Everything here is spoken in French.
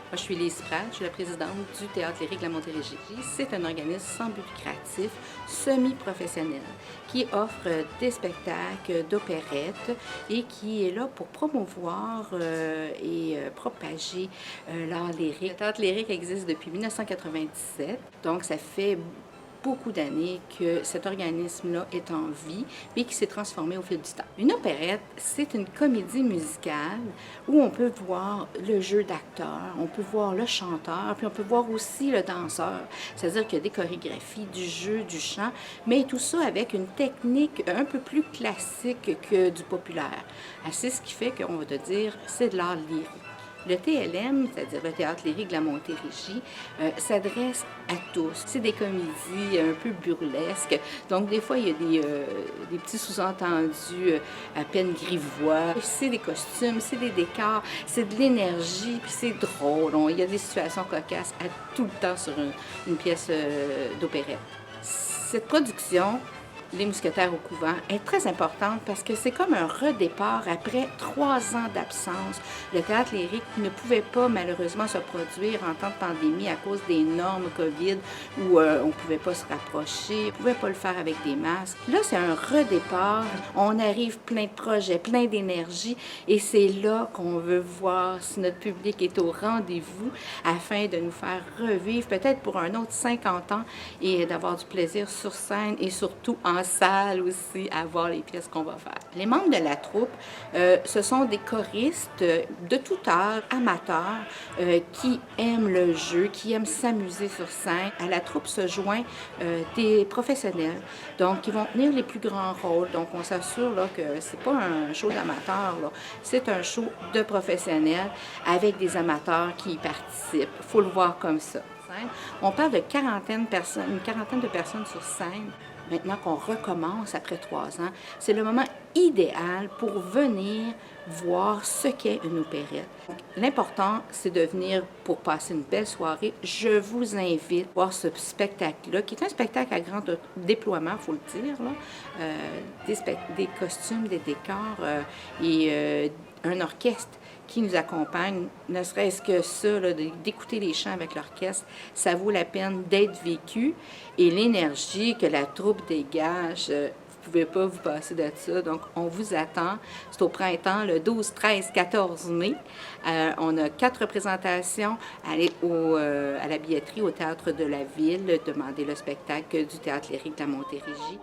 Moi, je suis Lise Pratt, je suis la présidente du Théâtre Lyrique de la Montérégie. C'est un organisme sans but lucratif, semi-professionnel, qui offre des spectacles d'opérette et qui est là pour promouvoir et propager l'art lyrique. Le Théâtre Lyrique existe depuis 1997, donc ça fait beaucoup d'années que cet organisme-là est en vie et qui s'est transformé au fil du temps. Une opérette, c'est une comédie musicale où on peut voir le jeu d'acteur, on peut voir le chanteur, puis on peut voir aussi le danseur. C'est-à-dire qu'il y a des chorégraphies, du jeu, du chant, mais tout ça avec une technique un peu plus classique que du populaire. C'est ce qui fait qu'on va te dire, c'est de l'art lyrique. Le TLM, c'est-à-dire le Théâtre Lyrique de la Montérégie, s'adresse à tous. C'est des comédies un peu burlesques, donc des fois il y a des petits sous-entendus à peine grivois. C'est des costumes, c'est des décors, c'est de l'énergie, puis c'est drôle. Il y a des situations cocasses à tout le temps sur une pièce d'opérette. Cette production, Les Mousquetaires au couvent, est très importante parce que c'est comme un redépart après 3 ans d'absence. Le théâtre lyrique ne pouvait pas malheureusement se produire en temps de pandémie à cause des normes COVID où on ne pouvait pas se rapprocher, on ne pouvait pas le faire avec des masques. Là, c'est un redépart. On arrive plein de projets, plein d'énergie et c'est là qu'on veut voir si notre public est au rendez-vous afin de nous faire revivre peut-être pour un autre 50 ans et d'avoir du plaisir sur scène et surtout en salle aussi à voir les pièces qu'on va faire. Les membres de la troupe, ce sont des choristes de tout âge, amateurs, qui aiment le jeu, qui aiment s'amuser sur scène. À la troupe se joignent des professionnels, donc qui vont tenir les plus grands rôles. Donc on s'assure là, que c'est pas un show d'amateurs, c'est un show de professionnels avec des amateurs qui y participent. Il faut le voir comme ça. On parle de une quarantaine de personnes sur scène. Maintenant qu'on recommence après 3 ans, c'est le moment idéal pour venir voir ce qu'est une opérette. L'important, c'est de venir pour passer une belle soirée. Je vous invite à voir ce spectacle-là, qui est un spectacle à grand déploiement, il faut le dire, là. Des costumes, des décors et un orchestre qui nous accompagne, ne serait-ce que ça, d'écouter les chants avec l'orchestre, ça vaut la peine d'être vécu. Et l'énergie que la troupe dégage, vous ne pouvez pas vous passer de ça. Donc, on vous attend. C'est au printemps, le 12, 13, 14 mai. On a 4 représentations. Allez à la billetterie au Théâtre de la Ville, demandez le spectacle du Théâtre Lyrique de la Montérégie.